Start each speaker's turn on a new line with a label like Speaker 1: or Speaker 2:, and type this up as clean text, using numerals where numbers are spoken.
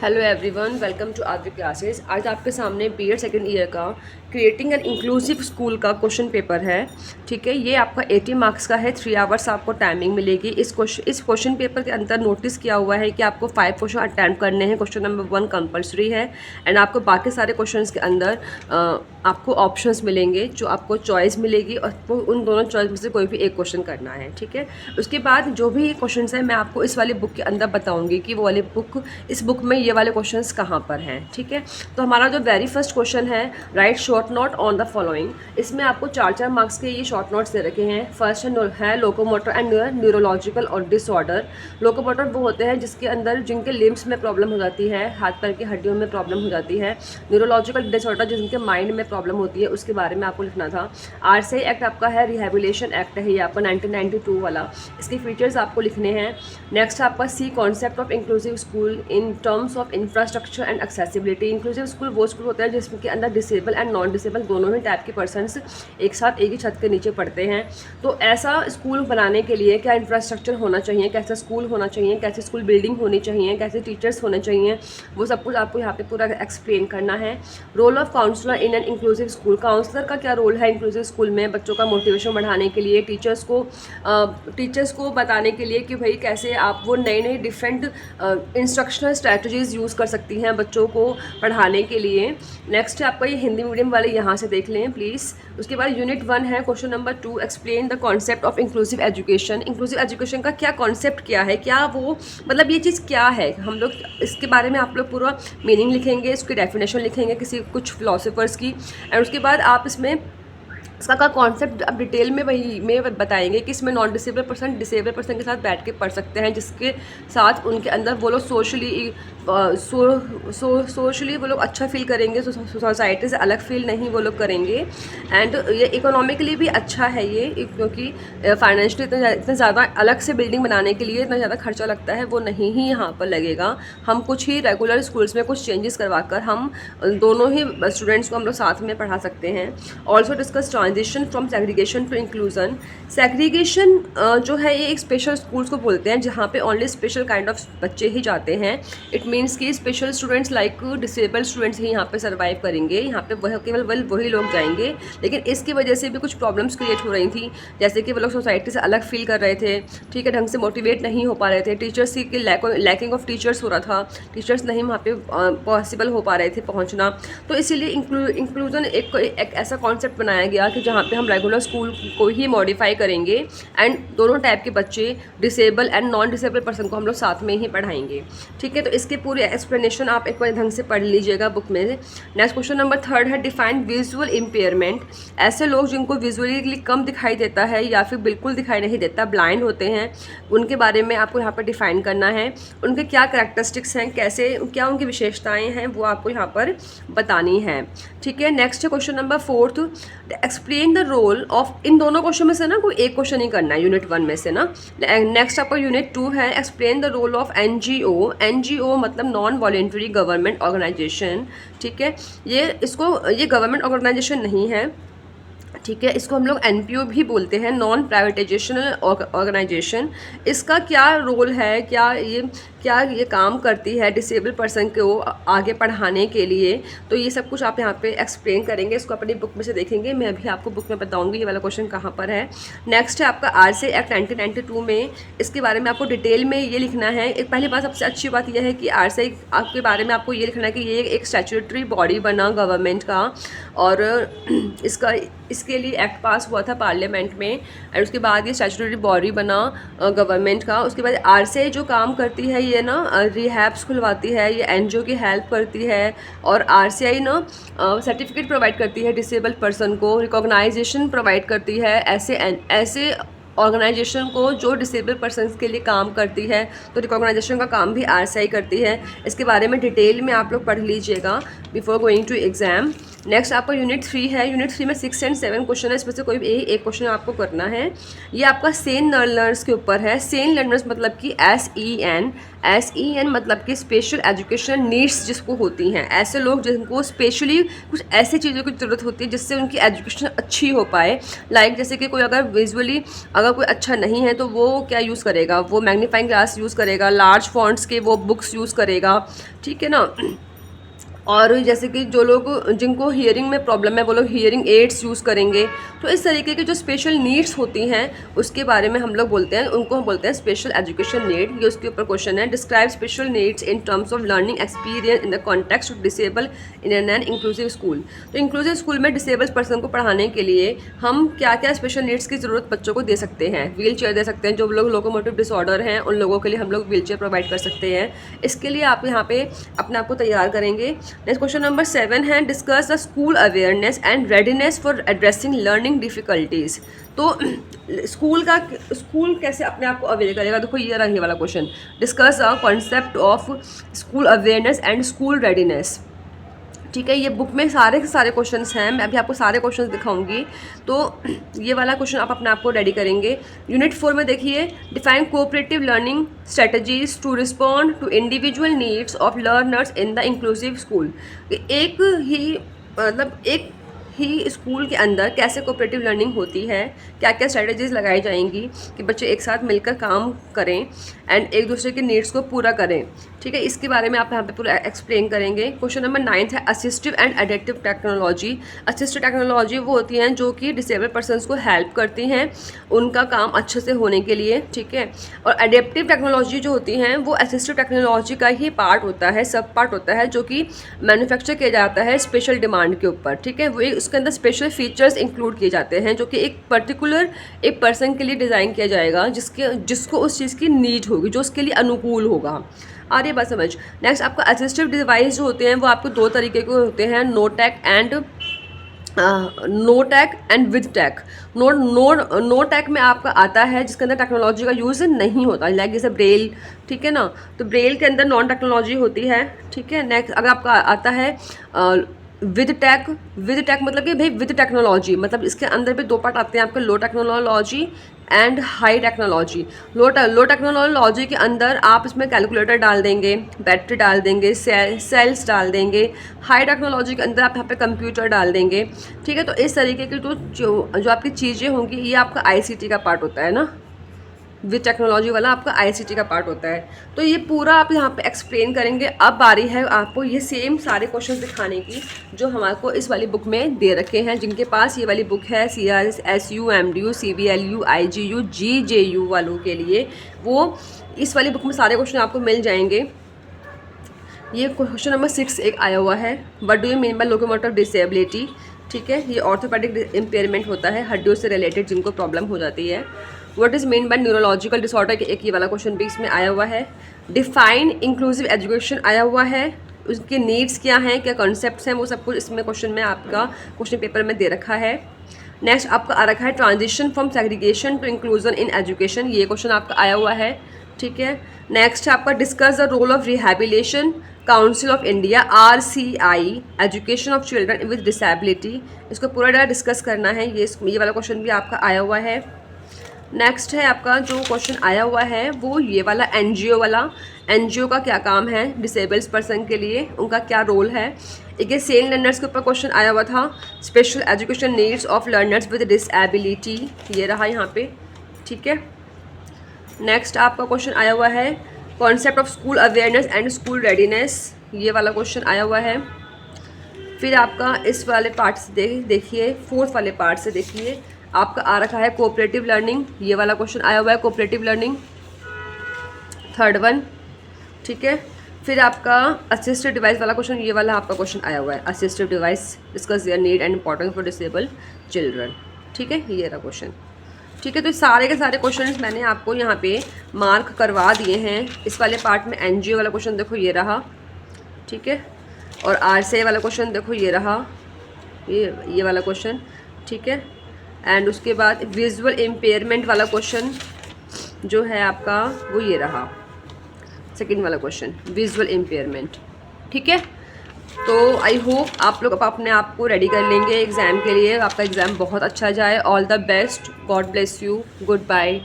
Speaker 1: Hello everyone, welcome to आदि classes. आज आपके सामने बीएड सेकेंड ईयर का क्रिएटिंग एन इंक्लूसिव स्कूल का क्वेश्चन पेपर है। ठीक है, ये आपका 80 मार्क्स का है। 3 आवर्स आपको टाइमिंग मिलेगी। इस क्वेश्चन पेपर के अंदर नोटिस किया हुआ है कि आपको 5 क्वेश्चन अटेम्प्ट करने हैं। क्वेश्चन नंबर 1 कंपलसरी है एंड आपको बाकी सारे क्वेश्चंस के अंदर आपको ऑप्शंस मिलेंगे, जो आपको चॉइस मिलेगी और आपको उन दोनों चॉइस में से कोई भी एक क्वेश्चन करना है। ठीक है, उसके बाद जो भी क्वेश्चंस हैं मैं आपको इस वाली बुक के अंदर बताऊंगी कि वो वाली बुक, इस बुक में ये वाले क्वेश्चंस कहाँ पर हैं। ठीक है, तो हमारा जो वेरी फर्स्ट क्वेश्चन है, right short note on the following. इसमें आपको 4 मार्क्स के ये शॉर्ट नोट्स दे रखे हैं। फर्स्ट है लोकोमोटर एंड न्यूरोलॉजिकल और डिसऑर्डर। लोकोमोटर वो होते हैं जिसके अंदर जिनके लिम्स में प्रॉब्लम हो जाती है, हाथ पैर की हड्डियों में प्रॉब्लम हो जाती है। न्यूरोलॉजिकल डिसऑर्डर जिनके माइंड में प्रॉब्लम होती है, उसके बारे में आपको लिखना था। आरसीआई एक्ट आपका है, रिहेबिलिटेशन एक्ट है ये आपका 1992 वाला। इसके फीचर्स आपको लिखने हैं। नेक्स्ट आपका C concept of inclusive school in terms of infrastructure and accessibility. Inclusive school वो स्कूल होता है जिसके अंदर डिसेबल एंड नॉन डिसेबल दोनों ही टाइप के पर्सनस एक साथ एक ही छत के नीचे पढ़ते हैं। तो ऐसा स्कूल बनाने के लिए क्या इंफ्रास्ट्रक्चर होना चाहिए, कैसा स्कूल होना चाहिए, कैसे स्कूल बिल्डिंग होनी चाहिए, कैसे टीचर्स होने चाहिए, वो सब कुछ आपको यहाँ पे पूरा एक्सप्लेन करना है। Role of counsellor in an inclusive school. Counsellor का क्या रोल है इंक्लूसिव स्कूल में, बच्चों का मोटिवेशन बढ़ाने के लिए, टीचर्स को बताने के लिए कि भाई कैसे आप वो नए नए डिफरेंट इंस्ट्रक्शनल स्ट्रैटेजीज़ यूज़ कर सकती हैं बच्चों को पढ़ाने के लिए। नेक्स्ट है आपका ये हिंदी मीडियम वाले, यहाँ से देख लें प्लीज़। उसके बाद यूनिट 1 है, question number 2, explain the concept of inclusive education. Inclusive education का क्या कॉन्सेप्ट क्या है, क्या वो मतलब ये चीज़ क्या है, हम लोग इसके बारे में आप लोग पूरा मीनिंग लिखेंगे, इसकी डेफिनेशन लिखेंगे किसी कुछ फिलोसोफर्स की। एंड उसके बाद आप इसमें इसका कॉन्सेप्ट अब डिटेल में वही में बताएंगे कि इसमें non disable person disable person के साथ बैठ के पढ़ सकते हैं, जिसके साथ उनके अंदर वो लोग सोशली वो लोग अच्छा फील करेंगे, सोसाइटी से अलग फील नहीं वो लोग करेंगे। एंड ये इकोनॉमिकली भी अच्छा है ये, क्योंकि फाइनेंशियली इतना ज़्यादा अलग से बिल्डिंग बनाने के लिए इतना ज़्यादा खर्चा लगता है, वो नहीं ही यहाँ पर लगेगा। हम कुछ ही रेगुलर स्कूल्स में कुछ चेंजेस करवा कर हम दोनों ही स्टूडेंट्स को हम लोग साथ में पढ़ा सकते हैं। Also discuss transition from segregation to inclusion. Segregation जो है ये एक स्पेशल स्कूल्स को बोलते हैं जहाँ पे ओनली स्पेशल काइंड ऑफ बच्चे ही जाते हैं। इट मीन्स कि special students like disable students ही यहाँ पे सर्वाइव करेंगे, यहाँ पे केवल वही लोग जाएंगे। लेकिन इसकी वजह से भी कुछ प्रॉब्लम्स क्रिएट हो रही थी, जैसे कि वो लोग सोसाइटी से अलग फील कर रहे थे, ठीक है, ढंग से मोटिवेट नहीं हो पा रहे थे, टीचर्स की लैकिंग ऑफ टीचर्स हो रहा था, टीचर्स नहीं वहाँ पे पॉसिबल हो पा रहे थे पहुँचना। तो इसीलिए इंक्लूजन एक ऐसा कॉन्सेप्ट बनाया गया कि जहाँ पे हम रेगुलर स्कूल को ही मॉडिफाई करेंगे एंड दोनों टाइप के बच्चे, disable and non disable person को हम लोग साथ में ही पढ़ाएंगे। ठीक है, तो इसके पूरे एक्सप्लेनेशन आप एक बार ढंग से पढ़ लीजिएगा बुक में। नेक्स्ट क्वेश्चन नंबर 3 है, डिफाइन विजुअल इम्पेयरमेंट। ऐसे लोग जिनको विजुअली कम दिखाई देता है या फिर बिल्कुल दिखाई नहीं देता, ब्लाइंड होते हैं, उनके बारे में आपको यहाँ पर डिफाइन करना है। उनके क्या कैरेक्टरिस्टिक्स हैं, कैसे क्या उनकी विशेषताएँ हैं, वो आपको यहाँ पर बतानी है। ठीक है, नेक्स्ट है question number 4, explain the role of. इन दोनों क्वेश्चन में से ना कोई एक क्वेश्चन ही करना है यूनिट 1 में से ना। नेक्स्ट आपका यूनिट 2 है, explain the role of NGO. NGO मतलब नॉन वॉलेंटरी गवर्नमेंट ऑर्गेनाइजेशन। ठीक है, ये गवर्नमेंट ऑर्गेनाइजेशन नहीं है, ठीक है, इसको हम लोग एनपीओ भी बोलते हैं, नॉन प्राइवेटाइजेशनल ऑर्गेनाइजेशन। इसका क्या रोल है, क्या ये काम करती है डिसेबल पर्सन को आगे पढ़ाने के लिए, तो ये सब कुछ आप यहाँ पे एक्सप्लेन करेंगे। इसको अपनी बुक में से देखेंगे, मैं भी आपको बुक में बताऊंगी ये वाला क्वेश्चन कहाँ पर है। नेक्स्ट है आपका आरसीआई एक्ट 1992 में, इसके बारे में आपको डिटेल में ये लिखना है। एक पहली बात, सबसे अच्छी बात यह है कि आरसीआई के बारे में आपको ये लिखना है कि ये एक स्टैट्यूटरी बॉडी बना गवर्नमेंट का, और इसके लिए एक्ट पास हुआ था पार्लियामेंट में, और उसके बाद ये स्टैट्यूटरी बॉडी बना गवर्नमेंट का। उसके बाद आरसीआई जो काम करती है, ये ना रिहैब्स खुलवाती है, ये एनजीओ की हेल्प करती है, और आरसीआई ना सर्टिफिकेट प्रोवाइड करती है डिसेबल पर्सन को, रिकॉग्नाइजेशन प्रोवाइड करती है ऐसे ऑर्गेनाइजेशन को जो डिसेबल पर्सनस के लिए काम करती है। तो रिकॉग्नाइजेशन का काम भी आरसीआई करती है। इसके बारे में डिटेल में आप लोग पढ़ लीजिएगा before going to exam. Next आपका यूनिट 3 है, यूनिट 3 में 6 एंड 7 क्वेश्चन है, इसमें से कोई भी एक क्वेश्चन आपको करना है। ये आपका सेन लर्नर्स के ऊपर है। सेन लर्नर्स मतलब कि SEN SEN मतलब कि स्पेशल एजुकेशन नीड्स जिसको होती हैं, ऐसे लोग जिनको स्पेशली कुछ ऐसी चीज़ों की ज़रूरत होती है जिससे उनकी एजुकेशन अच्छी हो पाए। लाइक जैसे कि कोई अगर विजुअली अगर कोई अच्छा नहीं है तो वो क्या यूज़ करेगा, वो मैग्नीफाइंग ग्लास यूज़ करेगा, लार्ज फॉन्ट्स के वो बुक्स यूज़ करेगा, ठीक है ना। और जैसे कि जो लोग जिनको हियरिंग में प्रॉब्लम है वो लोग हियरिंग एड्स यूज़ करेंगे। तो इस तरीके की जो स्पेशल नीड्स होती हैं उसके बारे में हम लोग बोलते हैं, उनको हम बोलते हैं स्पेशल एजुकेशन नीड। ये उसके ऊपर क्वेश्चन है, describe special needs in terms of learning experience in the context of disable in an inclusive school. तो इंक्लूसिव स्कूल में डिसेबल पर्सन को पढ़ाने के लिए हम क्या क्या स्पेशल नीड्स की ज़रूरत बच्चों को दे सकते हैं। व्हील चेयर दे सकते हैं, जो लोग लोकोमोटिव डिसऑर्डर हैं उन लोगों के लिए हम लोग व्हील चेयर प्रोवाइड कर सकते हैं। इसके लिए आप यहाँ पे अपने आप को तैयार करेंगे। नेक्स्ट क्वेश्चन नंबर 7 है, discuss the school awareness and readiness for addressing learning difficulties. तो स्कूल कैसे अपने आप को अवेयर करेगा, देखो ये रहा ये वाला question, discuss the concept of school awareness and school readiness. ठीक है, ये बुक में सारे के सारे क्वेश्चंस हैं, मैं अभी आपको सारे क्वेश्चंस दिखाऊंगी। तो ये वाला क्वेश्चन आप अपने आप को रेडी करेंगे। यूनिट 4 में देखिए, define cooperative learning strategies to respond to individual needs of learners in the inclusive school. एक ही स्कूल के अंदर कैसे कोऑपरेटिव लर्निंग होती है, क्या क्या स्ट्रेटजीज लगाई जाएंगी कि बच्चे एक साथ मिलकर काम करें एंड एक दूसरे के नीड्स को पूरा करें। ठीक है, इसके बारे में आप यहाँ पे पूरा एक्सप्लेन करेंगे। क्वेश्चन नंबर 9 है, assistive and adaptive technology. Assistive technology वो होती हैं जो कि डिसेबल पर्सनस को हेल्प करती हैं उनका काम अच्छे से होने के लिए। ठीक है, और एडेप्टिव टेक्नोलॉजी जो होती हैं वो असिस्टिव टेक्नोलॉजी का ही पार्ट होता है, सब पार्ट होता है, जो कि मैन्युफैक्चर किया जाता है स्पेशल डिमांड के ऊपर। ठीक है, वो उसके अंदर स्पेशल फीचर्स इंक्लूड किए जाते हैं जो कि एक पर्टिकुलर एक पर्सन के लिए डिज़ाइन किया जाएगा जिसको उस चीज़ की नीड होगी, जो उसके लिए अनुकूल होगा। आ रही बात समझ। नेक्स्ट आपका असिस्टिव डिवाइस जो होते हैं वो आपको दो तरीके के होते हैं, no tech and with tech. No tech में आपका आता है जिसके अंदर टेक्नोलॉजी का यूज़ नहीं होता, लाइक जैसे ब्रेल। ठीक है ना, तो ब्रेल के अंदर नॉन टेक्नोलॉजी होती है। ठीक है, नेक्स्ट अगर आपका आता है विद टैक मतलब कि भाई विद टेक्नोलॉजी, मतलब इसके अंदर भी दो पार्ट आते हैं आपके, low technology and high technology. Low technology के अंदर आप इसमें कैलकुलेटर डाल देंगे, बैटरी डाल देंगे, सेल्स डाल देंगे। हाई टेक्नोलॉजी के अंदर आप यहाँ पे कंप्यूटर डाल देंगे। ठीक है, तो इस तरीके की जो आपकी चीज़ें होंगी ये आपका आईसीटी का पार्ट होता है ना, विद टेक्नोलॉजी वाला आपका आईसीटी का पार्ट होता है। तो ये पूरा आप यहाँ पे एक्सप्लेन करेंगे। अब बारी है आपको ये सेम सारे क्वेश्चन दिखाने की जो हमारे को इस वाली बुक में दे रखे हैं। जिनके पास ये वाली बुक है CRS SU MDU CBLU IGU GJU वालों के लिए, वो इस वाली बुक में सारे क्वेश्चन आपको मिल जाएंगे। ये क्वेश्चन नंबर 6 एक आया हुआ है, what do you mean by locomotive disability. ठीक है, ये ऑर्थोपेडिक इम्पेयरमेंट होता है, हड्डियों से रिलेटेड जिनको प्रॉब्लम हो जाती है। What is mean by neurological disorder, एक ये वाला क्वेश्चन भी इसमें आया हुआ है। डिफाइन इंक्लूसिव एजुकेशन आया हुआ है, उसके नीड्स क्या हैं, क्या कॉन्सेप्ट्स हैं, वो सब कुछ इसमें क्वेश्चन में आपका क्वेश्चन पेपर में दे रखा है। नेक्स्ट आपका आ रखा है transition from segregation to inclusion in education, ये क्वेश्चन आपका आया हुआ है। ठीक है, नेक्स्ट है आपका discuss the role of rehabilitation council of India RCI education of children with disability, इसको पूरा डिस्कस करना है। ये वाला क्वेश्चन भी आपका आया हुआ है। नेक्स्ट है आपका जो क्वेश्चन आया हुआ है वो ये वाला NGO वाला, NGO का क्या काम है डिसेबल्स पर्सन के लिए, उनका क्या रोल है। एक ये सेम लर्नर्स के ऊपर क्वेश्चन आया हुआ था, special education needs of learners with disability, ये रहा यहाँ पे। ठीक है, नेक्स्ट आपका क्वेश्चन आया हुआ है concept of school awareness and school readiness, ये वाला क्वेश्चन आया हुआ है। फिर आपका इस वाले पार्ट से देखिए, फोर्थ वाले पार्ट से देखिए, आपका आ रखा है कोऑपरेटिव लर्निंग, ये वाला क्वेश्चन आया हुआ है कोऑपरेटिव लर्निंग, थर्ड वन। ठीक है, फिर आपका असिस्टिव डिवाइस वाला क्वेश्चन, ये वाला आपका क्वेश्चन आया हुआ है, assistive device discuss their need and importance for disable children. ठीक है, ये रहा क्वेश्चन। ठीक है, तो सारे के सारे क्वेश्चन मैंने आपको यहाँ पे मार्क करवा दिए हैं। इस वाले पार्ट में NGO वाला क्वेश्चन देखो ये रहा। ठीक है, और RCI वाला क्वेश्चन देखो ये रहा, ये वाला क्वेश्चन। ठीक है, एंड उसके बाद विजुअल इम्पेयरमेंट वाला क्वेश्चन जो है आपका वो ये रहा, सेकंड वाला क्वेश्चन विजुअल इम्पेयरमेंट। ठीक है, तो आई होप आप लोग अपने आप को रेडी कर लेंगे एग्ज़ाम के लिए, आपका एग्ज़ाम बहुत अच्छा जाए। All the best, God bless you, good bye.